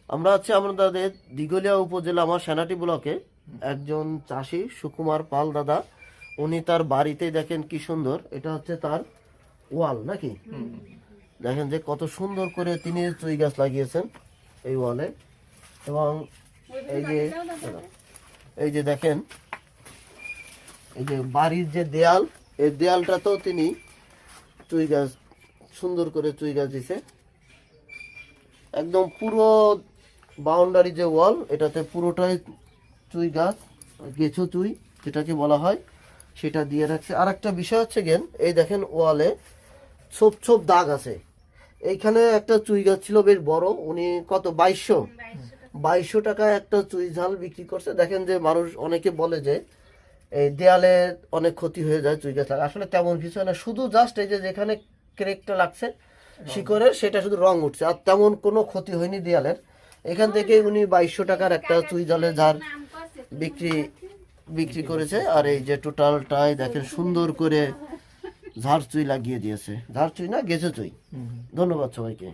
আমরা আছি আমাদের দিঘলিয়া উপজেলা আমার সেনাটি ব্লকে একজন চাষি সুকুমার পাল দাদা। উনি তার বাড়িতেই দেখেন কি সুন্দর, এটা হচ্ছে তার ওয়াল নাকি, দেখেন যে কত সুন্দর করে তিনি চুই গাছ লাগিয়েছেন এই ওয়ালে। এবং এই যে দেখেন এই যে বাড়ির যে দেয়াল, এই দেয়ালটাতেও তিনি চুই গাছ সুন্দর করে চুই গাছ দিছে। একদম পুরো বাউন্ডারি যে ওয়াল, এটাতে পুরোটাই চুই গাছ, গেছো চুই যেটাকে বলা হয়, সেটা দিয়ে রাখছে। আর একটা বিষয় হচ্ছে গেন, এই দেখেন ওয়ালে ছোপ ছোপ দাগ আছে। এইখানে একটা চুই গাছ ছিল বেশ বড়, উনি কত 2200 টাকা একটা চুই ঝাল বিক্রি করছে। দেখেন যে মানুষ অনেকে বলে যে এই দেয়ালে অনেক ক্ষতি হয়ে যায় চুই গাছ লাগা, আসলে তেমন কিছু না, শুধু জাস্ট এই যে যেখানে ক্রেকটা লাগছে শিকড়ের, সেটা শুধু রং উঠছে, আর তেমন কোনো ক্ষতি হয়নি দেয়ালের। এখান থেকে উনি 2200 টাকার একটা চুই ঝালের ঝাড় বিক্রি করেছে। আর এই যে টোটালটাই দেখেন সুন্দর করে ঝাড় চুই লাগিয়ে দিয়েছে, ঝাড় চুই না গেছে চুই। ধন্যবাদ সবাইকে।